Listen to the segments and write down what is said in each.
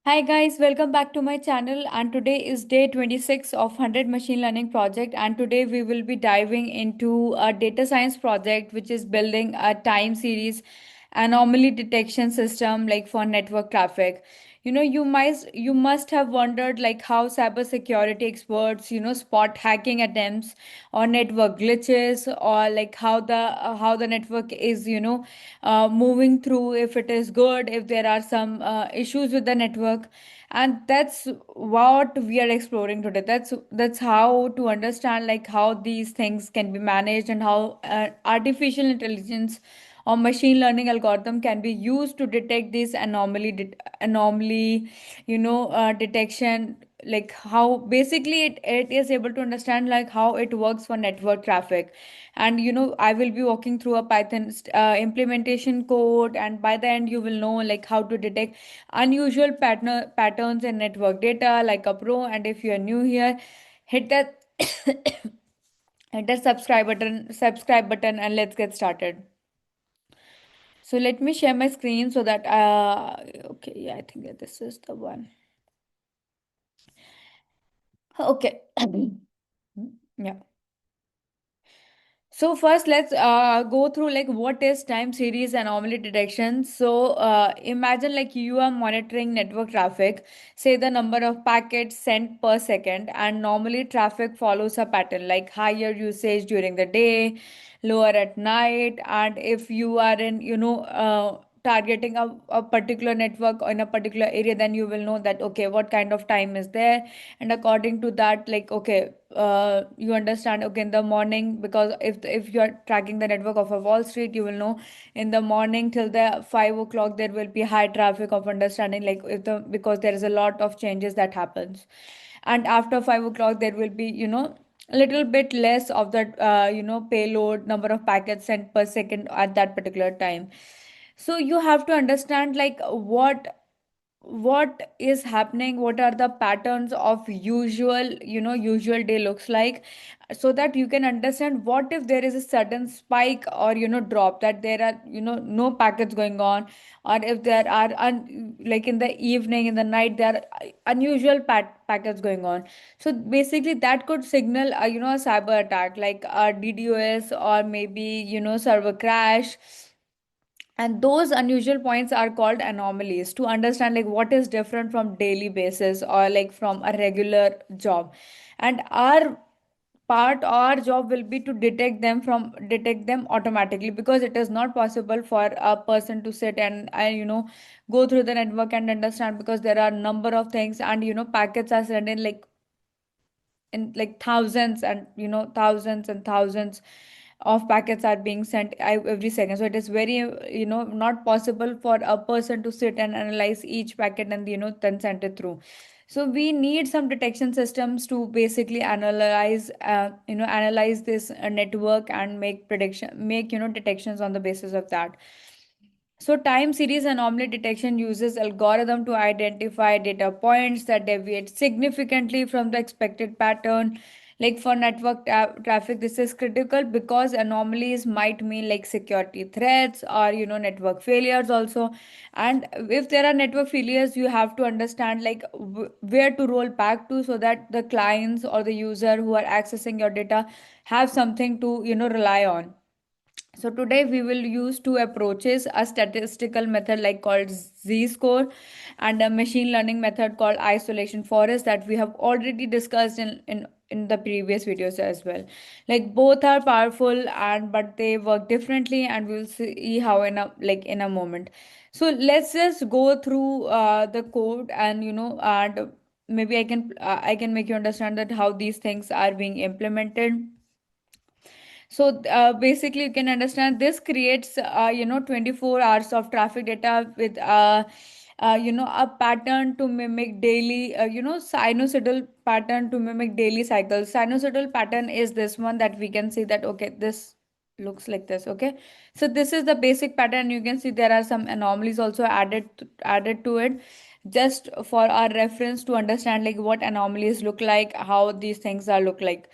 Hi guys, welcome back to my channel, and today is day 26 of 100 machine learning project, and today we will be diving into a data science project which is building a time series anomaly detection system like for network traffic. You must have wondered like how cybersecurity experts spot hacking attempts or network glitches, or like how the network is moving through, if it is good, if there are some issues with the network. And that's what we are exploring today. That's how to understand like how these things can be managed, and how artificial intelligence or machine learning algorithm can be used to detect this anomaly detection, like how basically it is able to understand like how it works for network traffic. And I will be walking through a Python implementation code, and by the end you will know like how to detect unusual patterns in network data like a pro. And if you are new here, hit that hit that subscribe button, and let's get started. So let me share my screen so that okay, yeah, I think that this is the one. Okay. Yeah. So first, let's go through like what is time series anomaly detection. So imagine like you are monitoring network traffic, say the number of packets sent per second, and normally traffic follows a pattern like higher usage during the day, lower at night. And if you are in targeting a particular network in a particular area, then you will know that okay, what kind of time is there. And according to that, like okay, you understand okay in the morning, because if you are tracking the network of a Wall Street, you will know in the morning till the 5 o'clock there will be high traffic of understanding, like if the because there is a lot of changes that happens. And after 5 o'clock there will be a little bit less of that payload number of packets sent per second at that particular time. So you have to understand like what is happening, what are the patterns of usual day looks like, so that you can understand what if there is a sudden spike or drop, that there are no packets going on, or if there are like in the evening, in the night, there are unusual packets going on. So basically that could signal a cyber attack like a DDoS, or maybe server crash. And those unusual points are called anomalies, to understand like what is different from daily basis or like from a regular job. And our job will be to detect them automatically, because it is not possible for a person to sit and go through the network and understand, because there are number of things, and packets are sent in like thousands, and thousands and thousands of packets are being sent every second. So it is very not possible for a person to sit and analyze each packet and then send it through. So we need some detection systems to basically analyze this network and make detections on the basis of that. So time series anomaly detection uses algorithm to identify data points that deviate significantly from the expected pattern. Like for network traffic, this is critical because anomalies might mean like security threats or network failures also. And if there are network failures, you have to understand like where to roll back to, so that the clients or the user who are accessing your data have something to rely on. So today we will use two approaches, a statistical method like called Z-score, and a machine learning method called isolation forest, that we have already discussed in the previous videos as well. Like both are powerful, and but they work differently, and we'll see how in a moment. So let's just go through the code, and and maybe I can make you understand that how these things are being implemented. So basically you can understand this creates 24 hours of traffic data with a pattern to mimic daily sinusoidal pattern to mimic daily cycles. Sinusoidal pattern is this one that we can see that okay, this looks like this. Okay, so this is the basic pattern. You can see there are some anomalies also added to it, just for our reference to understand like what anomalies look like, how these things are look like.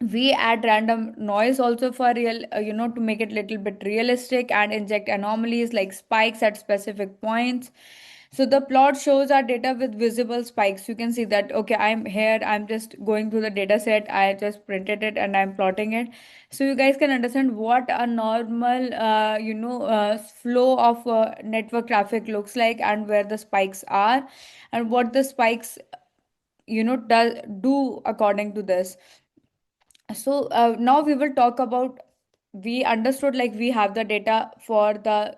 We add random noise also for real, to make it little bit realistic, and inject anomalies like spikes at specific points. So the plot shows our data with visible spikes. You can see that, okay, I'm here, I'm just going through the data set, I just printed it and I'm plotting it. So you guys can understand what a normal, flow of network traffic looks like, and where the spikes are, and what the spikes, do according to this. So now we will talk about, we understood like we have the data for the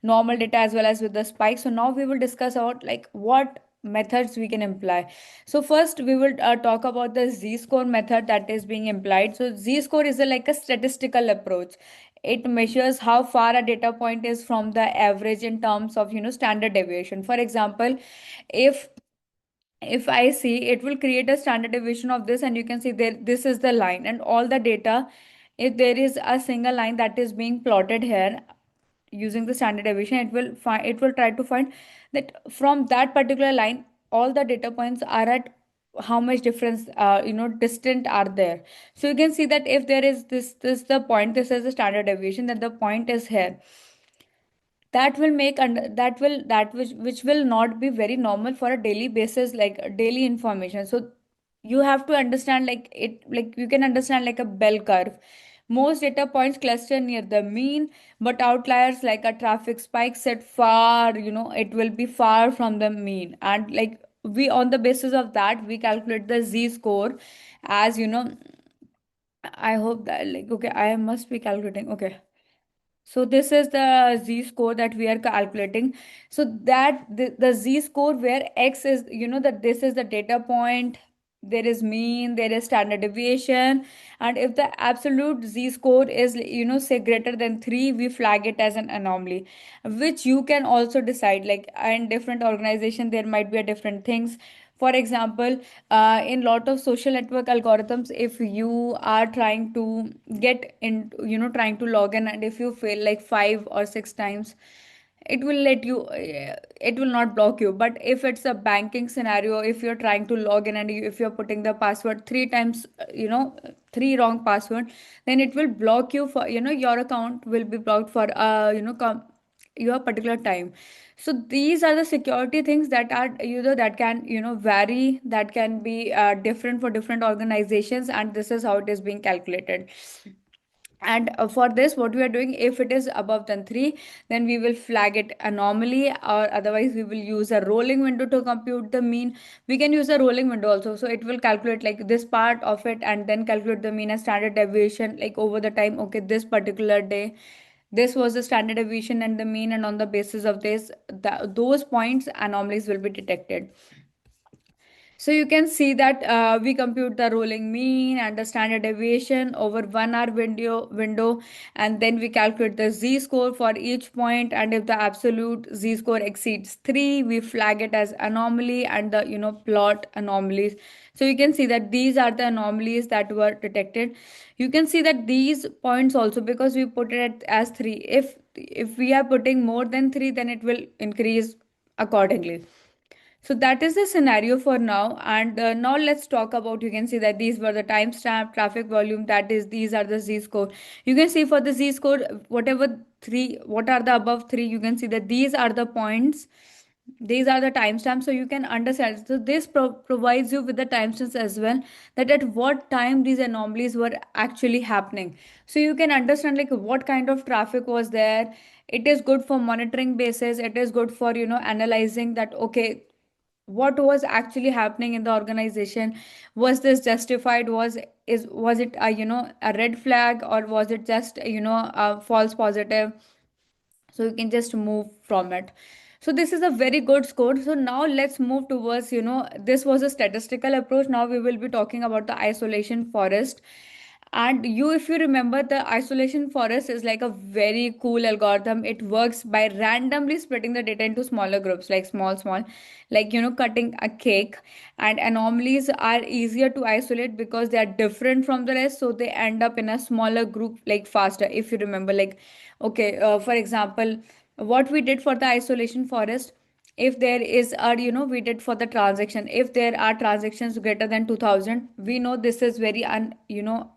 normal data as well as with the spike. So now we will discuss about like what methods we can imply. So first we will talk about the z-score method that is being implied. So z-score is like a statistical approach. It measures how far a data point is from the average in terms of standard deviation. For example, if I see, it will create a standard deviation of this, and you can see there, this is the line and all the data. If there is a single line that is being plotted here using the standard deviation, it will try to find that from that particular line all the data points are at how much difference, distant are there. So you can see that if there is this the point, this is the standard deviation, that the point is here, that will make, and which will not be very normal for a daily basis, like daily information. So you have to understand like it, like you can understand like a bell curve. Most data points cluster near the mean, but outliers like a traffic spike set far, it will be far from the mean. And like we, on the basis of that, we calculate the z score as, I hope that, like, okay, I must be calculating, okay. So this is the z-score that we are calculating. So that the z-score where x is, that this is the data point, there is mean, there is standard deviation, and if the absolute z-score is, say greater than 3, we flag it as an anomaly, which you can also decide. Like in different organization, there might be a different things. For example, in lot of social network algorithms, if you are trying to get in, trying to log in, and if you fail like 5 or 6 times, it will let you, it will not block you. But if it's a banking scenario, if you're trying to log in and if you're putting the password 3 times, 3 wrong password, then it will block you for, your account will be blocked for your particular time. So these are the security things that are, that can, vary, that can be different for different organizations, and this is how it is being calculated. And for this, what we are doing, if it is above than 3, then we will flag it anomaly, or otherwise we will use a rolling window to compute the mean. We can use a rolling window also, so it will calculate like this part of it and then calculate the mean and standard deviation like over the time. Okay, this particular day, this was the standard deviation and the mean, and on the basis of this, those points anomalies will be detected. So you can see that we compute the rolling mean and the standard deviation over 1 hour window, and then we calculate the z score for each point. And if the absolute z score exceeds 3, we flag it as anomaly and the, plot anomalies. So you can see that these are the anomalies that were detected. You can see that these points also, because we put it as 3, if we are putting more than 3, then it will increase accordingly. So that is the scenario for now. And now let's talk about, you can see that these were the timestamp, traffic volume, that is, these are the Z score. You can see for the Z score, whatever three, what are the above 3, you can see that these are the points. These are the timestamps, so you can understand. So this provides you with the timestamps as well, that at what time these anomalies were actually happening. So you can understand like what kind of traffic was there. It is good for monitoring basis. It is good for, analyzing that, okay, what was actually happening in the organization. Was this justified? Was it a, a red flag, or was it just, a false positive? So you can just move from it. So this is a very good score. So now let's move towards, this was a statistical approach. Now we will be talking about the isolation forest. And you, if you remember, the isolation forest is like a very cool algorithm. It works by randomly splitting the data into smaller groups, like small, like, cutting a cake. And anomalies are easier to isolate because they are different from the rest. So they end up in a smaller group, like faster. If you remember, like, okay, for example, what we did for the isolation forest, If there is a, we did for the transaction, if there are transactions greater than 2000, we know this is very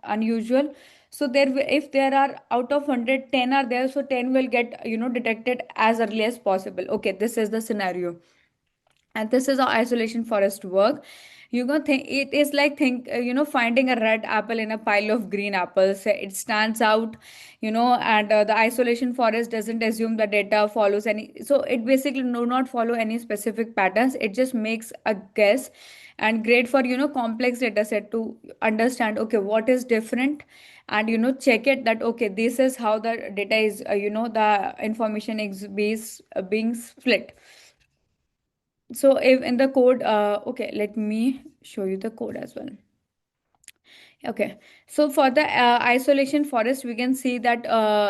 unusual. So if there are out of 100, 10 are there, so 10 will get, detected as early as possible. Okay, this is the scenario, and this is how isolation forest work. You gonna think it is like, finding a red apple in a pile of green apples. It stands out, and the isolation forest doesn't assume the data follows any, so it basically do not follow any specific patterns. It just makes a guess, and great for, complex data set to understand, okay, what is different, and, check it that, okay, this is how the data is, the information is being split. So if in the code, okay, let me show you the code as well. Okay, so for the isolation forest, we can see that,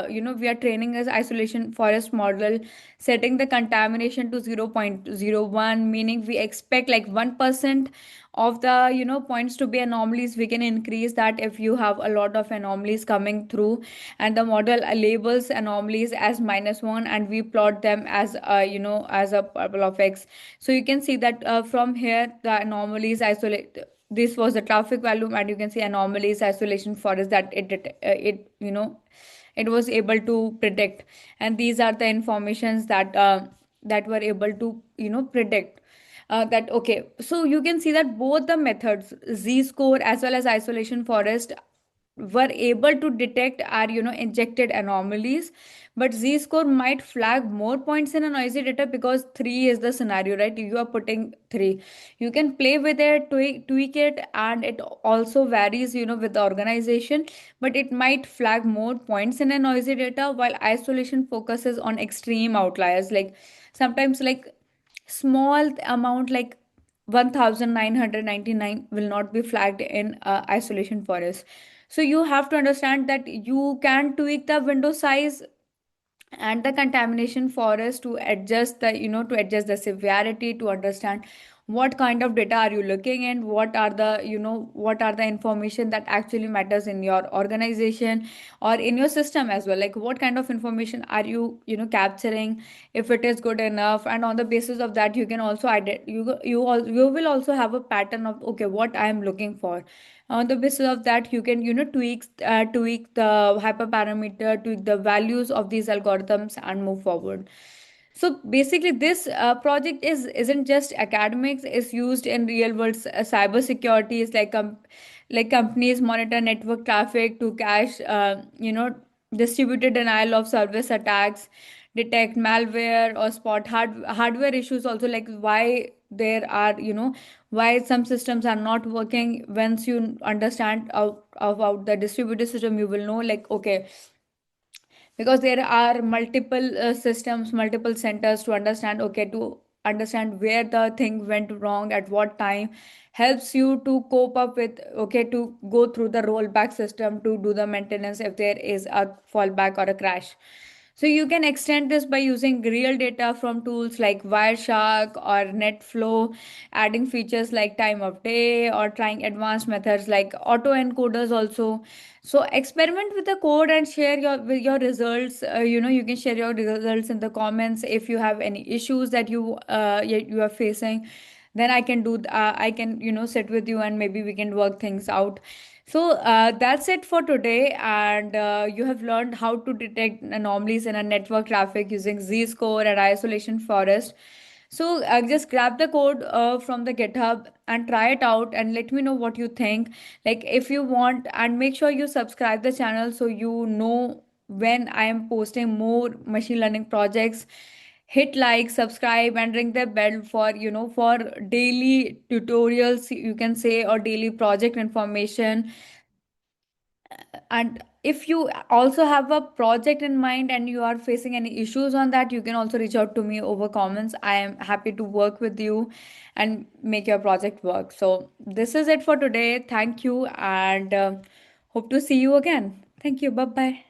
we are training as isolation forest model, setting the contamination to 0.01, meaning we expect like 1% of the, points to be anomalies. We can increase that if you have a lot of anomalies coming through, and the model labels anomalies as -1, and we plot them as, as a bubble of X. So you can see that, from here the anomalies isolate, this was the traffic volume, and you can see anomalies isolation forest that it, it was able to predict. And these are the informations that, that were able to, predict, that, okay, so you can see that both the methods, Z score as well as isolation forest, were able to detect our, injected anomalies. But Z score might flag more points in a noisy data, because 3 is the scenario, right? You are putting 3, you can play with it, tweak it, and it also varies, with the organization. But it might flag more points in a noisy data, while isolation focuses on extreme outliers, like sometimes like small amount, like 1999 will not be flagged in, isolation forest. So you have to understand that you can tweak the window size and the contamination forest to adjust the, to adjust the severity, to understand what kind of data are you looking in, what are the, what are the information that actually matters in your organization or in your system as well, like what kind of information are you, capturing, if it is good enough. And on the basis of that, you can also you will also have a pattern of, okay, what I am looking for. On the basis of that, you can, tweak the hyperparameter, tweak the values of these algorithms, and move forward. So basically, this project isn't just academics. It's used in real world cyber security. It's like companies monitor network traffic to cache, distributed denial of service attacks, detect malware, or spot hardware issues. Also, like why there are, why some systems are not working. Once you understand about the distributed system, you will know, like, okay, because there are multiple systems, multiple centers to understand, okay, to understand where the thing went wrong at what time, helps you to cope up with, okay, to go through the rollback system to do the maintenance if there is a fallback or a crash. So you can extend this by using real data from tools like Wireshark or NetFlow, adding features like time of day, or trying advanced methods like autoencoders also. So experiment with the code and share your results. You can share your results in the comments. If you have any issues that you are facing, then I can, sit with you, and maybe we can work things out. So that's it for today, and you have learned how to detect anomalies in a network traffic using Z-score and isolation forest. So just grab the code from the GitHub and try it out, and let me know what you think. Like if you want, and make sure you subscribe the channel so you know when I am posting more machine learning projects. Hit like, subscribe, and ring the bell for, for daily tutorials, you can say, or daily project information. And if you also have a project in mind and you are facing any issues on that, you can also reach out to me over comments. I am happy to work with you and make your project work. So this is it for today. Thank you, and hope to see you again. Thank you. Bye bye.